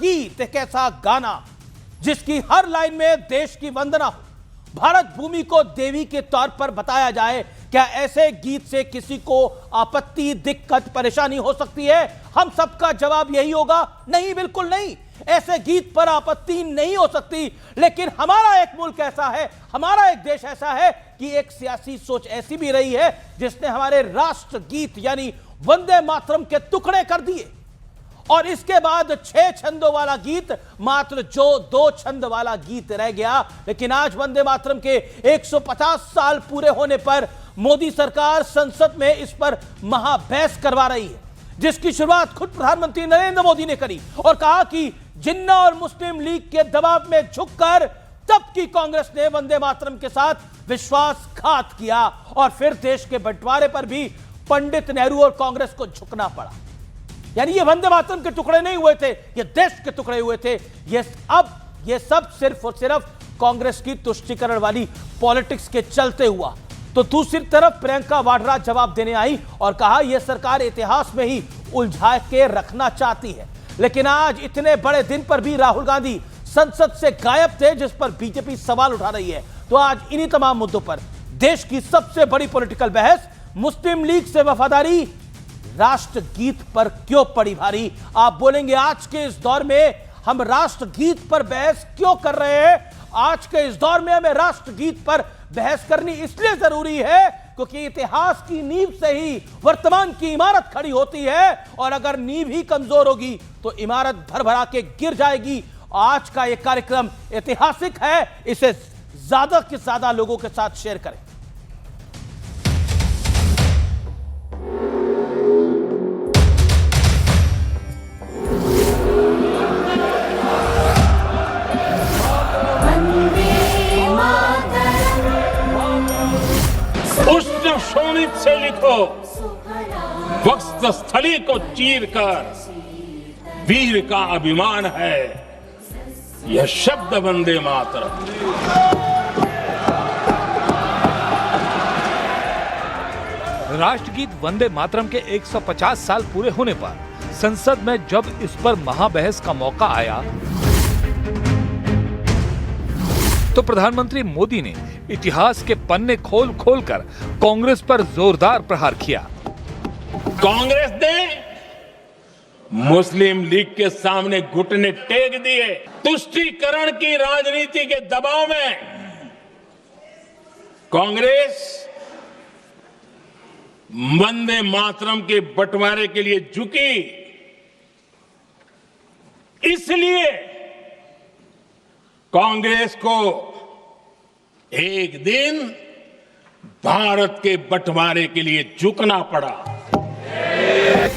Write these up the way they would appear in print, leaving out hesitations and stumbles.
गीत, एक ऐसा गाना जिसकी हर लाइन में देश की वंदना हो, भारत भूमि को देवी के तौर पर बताया जाए। क्या ऐसे गीत से किसी को आपत्ति, दिक्कत, परेशानी हो सकती है? हम सबका जवाब यही होगा, नहीं, बिल्कुल नहीं। ऐसे गीत पर आपत्ति नहीं हो सकती। लेकिन हमारा एक मुल्क ऐसा है, हमारा एक देश ऐसा है कि एक सियासी सोच ऐसी भी रही है जिसने हमारे राष्ट्र गीत यानी वंदे मातरम के टुकड़े कर दिए, और इसके बाद 6 छंदों वाला गीत मात्र जो 2 छंद वाला गीत रह गया। लेकिन आज वंदे मातरम के 150 साल पूरे होने पर मोदी सरकार संसद में इस पर महाबहस करवा रही है, जिसकी शुरुआत खुद प्रधानमंत्री नरेंद्र मोदी ने करी और कहा कि जिन्ना और मुस्लिम लीग के दबाव में झुककर तब की कांग्रेस ने वंदे मातरम के साथ विश्वासघात किया, और फिर देश के बंटवारे पर भी पंडित नेहरू और कांग्रेस को झुकना पड़ा। यानी ये वंदे मातरम के टुकड़े नहीं हुए थे, ये देश के टुकड़े हुए थे। ये सब सिर्फ और सिर्फ कांग्रेस की तुष्टीकरण वाली पॉलिटिक्स के चलते हुआ। तो दूसरी तरफ प्रियंका वाड्रा जवाब देने आई और कहा यह सरकार इतिहास में ही उलझा के रखना चाहती है। लेकिन आज इतने बड़े दिन पर भी राहुल गांधी संसद से गायब थे, जिस पर बीजेपी सवाल उठा रही है। तो आज इन्हीं तमाम मुद्दों पर देश की सबसे बड़ी पॉलिटिकल बहस, मुस्लिम लीग से वफादारी राष्ट्र गीत पर क्यों पड़ी भारी? आप बोलेंगे आज के इस दौर में हम राष्ट्र गीत पर बहस क्यों कर रहे हैं? आज के इस दौर में हमें राष्ट्र गीत पर बहस करनी इसलिए जरूरी है क्योंकि इतिहास की नींव से ही वर्तमान की इमारत खड़ी होती है, और अगर नींव ही कमजोर होगी तो इमारत भरभरा के गिर जाएगी। आज का यह कार्यक्रम ऐतिहासिक है, इसे ज्यादा से ज्यादा लोगों के साथ शेयर करें। उष्ण शोणित से लिखो, वक्षस्थली को चीर कर वीर का अभिमान है यह शब्द वंदे मातरम। राष्ट्रगीत वंदे मातरम के 150 साल पूरे होने पर संसद में जब इस पर महाबहस का मौका आया तो प्रधानमंत्री मोदी ने इतिहास के पन्ने खोल खोल कर कांग्रेस पर जोरदार प्रहार किया। कांग्रेस ने मुस्लिम लीग के सामने घुटने टेक दिए। तुष्टीकरण की राजनीति के दबाव में कांग्रेस वंदे मातरम के बंटवारे के लिए झुकी। इसलिए कांग्रेस को एक दिन भारत के बंटवारे के लिए झुकना पड़ा।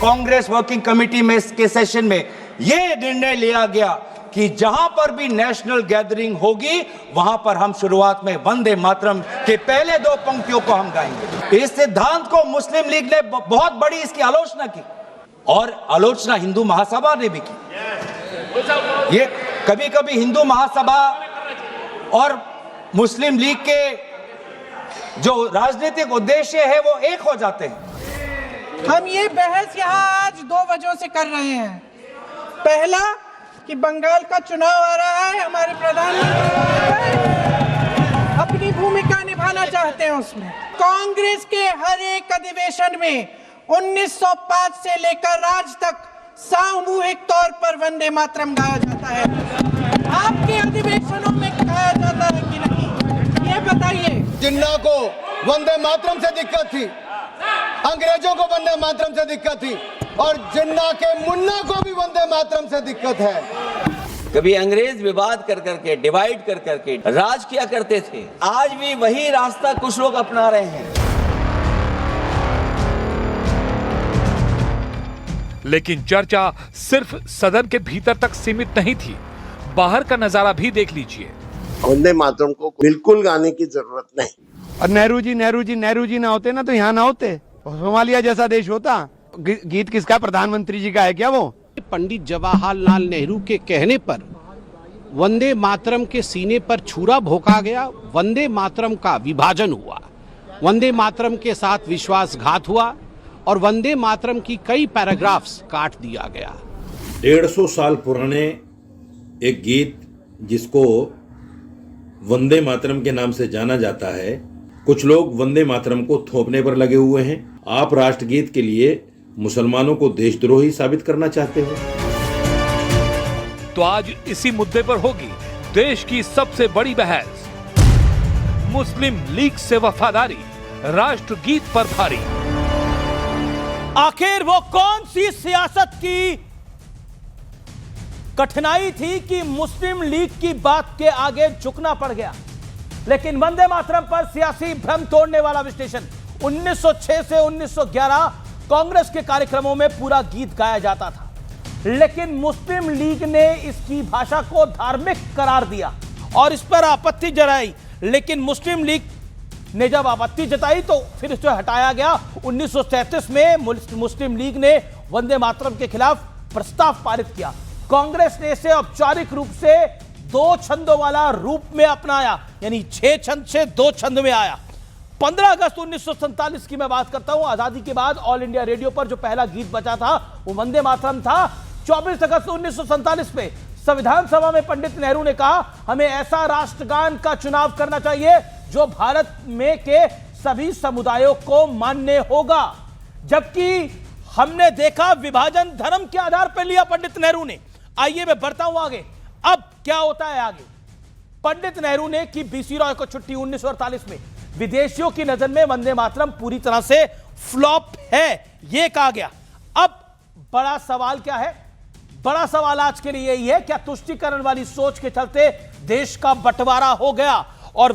कांग्रेस वर्किंग कमेटी में के सेशन में यह निर्णय लिया गया कि जहां पर भी नेशनल गैदरिंग होगी वहां पर हम शुरुआत में वंदे मातरम के पहले 2 पंक्तियों को हम गाएंगे। इस सिद्धांत को मुस्लिम लीग ने बहुत बड़ी इसकी आलोचना की, और आलोचना हिंदू महासभा ने भी की। ये कभी कभी हिंदू महासभा और मुस्लिम लीग के जो राजनीतिक उद्देश्य है वो एक हो जाते हैं। हम ये बहस यहाँ आज 2 वजहों से कर रहे हैं। पहला कि बंगाल का चुनाव आ रहा है, हमारे प्रधानमंत्री अपनी भूमिका निभाना चाहते हैं उसमें। कांग्रेस के हर एक अधिवेशन में 1905 से लेकर आज तक सामूहिक तौर पर वंदे मातरम गाया जाता है। आपके अधिवेशनों में गाया जाता है कि नहीं, ये बताइए। जिन्ना को वंदे मातरम से दिक्कत थी, अंग्रेजों को वंदे मातरम से दिक्कत थी, और जिन्ना के मुन्ना को भी वंदे मातरम से दिक्कत है। कभी अंग्रेज विवाद कर करके, डिवाइड कर करके राज किया करते थे। आज भी वही रास्ता कुछ लोग अपना रहे हैं। लेकिन चर्चा सिर्फ सदन के भीतर तक सीमित नहीं थी, बाहर का नजारा भी देख लीजिए। वंदे मातरम को बिल्कुल गाने की जरूरत नहीं। और नेहरू जी ना होते ना तो यहाँ ना होते, सोमालिया जैसा देश होता। गीत किसका, प्रधानमंत्री जी का है क्या वो? पंडित जवाहरलाल नेहरू के कहने पर वंदे मातरम के सीने पर छुरा भोंका गया, वंदे मातरम का विभाजन हुआ, वंदे मातरम के साथ विश्वासघात हुआ और वंदे मातरम की कई पैराग्राफ्स काट दिया गया। 150 साल पुराने एक गीत जिसको वंदे मातरम के नाम से जाना जाता है, कुछ लोग वंदे मातरम को थोपने पर लगे हुए हैं। आप राष्ट्रगीत के लिए मुसलमानों को देशद्रोही साबित करना चाहते हो। तो आज इसी मुद्दे पर होगी देश की सबसे बड़ी बहस। मुस्लिम लीग से वफादारी, राष्ट्रगीत पर भारी। आखिर वो कौन सी सियासत की कठिनाई थी कि मुस्लिम लीग की बात के आगे झुकना पड़ गया? लेकिन वंदे मातरम पर सियासी भ्रम तोड़ने वाला विश्लेषण। 1906 से 1911 कांग्रेस के कार्यक्रमों में पूरा गीत गाया जाता था, लेकिन मुस्लिम लीग ने इसकी भाषा को धार्मिक करार दिया और इस पर आपत्ति जताई। लेकिन मुस्लिम लीग ने जब आपत्ति जताई तो फिर इसे हटाया गया। 1937 में मुस्लिम लीग ने वंदे मातरम के खिलाफ प्रस्ताव पारित किया। कांग्रेस ने इसे औपचारिक रूप से 2 छंदों वाला रूप में अपनाया, यानी 6 छंद से 2 छंद में आया। 15 अगस्त 1947 की मैं बात करता हूं। आजादी के बाद ऑल इंडिया रेडियो पर जो पहला गीत बजा था वो वंदे मातरम था। 24 अगस्त 1947 में संविधान सभा में पंडित नेहरू ने कहा, हमें ऐसा राष्ट्रगान का चुनाव करना चाहिए जो भारत में के सभी समुदायों को मान्य होगा। जबकि हमने देखा विभाजन धर्म के आधार पर लिया पंडित नेहरू ने। आइए मैं बढ़ता हूं आगे। अब क्या होता है आगे? पंडित नेहरू ने की बीसी रॉय को छुट्टी 1948 में। विदेशियों की नजर में वंदे मातरम पूरी तरह से फ्लॉप है, यह कहा गया। अब बड़ा सवाल क्या है? बड़ा सवाल आज के लिए यही है, क्या तुष्टीकरण वाली सोच के चलते देश का बंटवारा हो गया और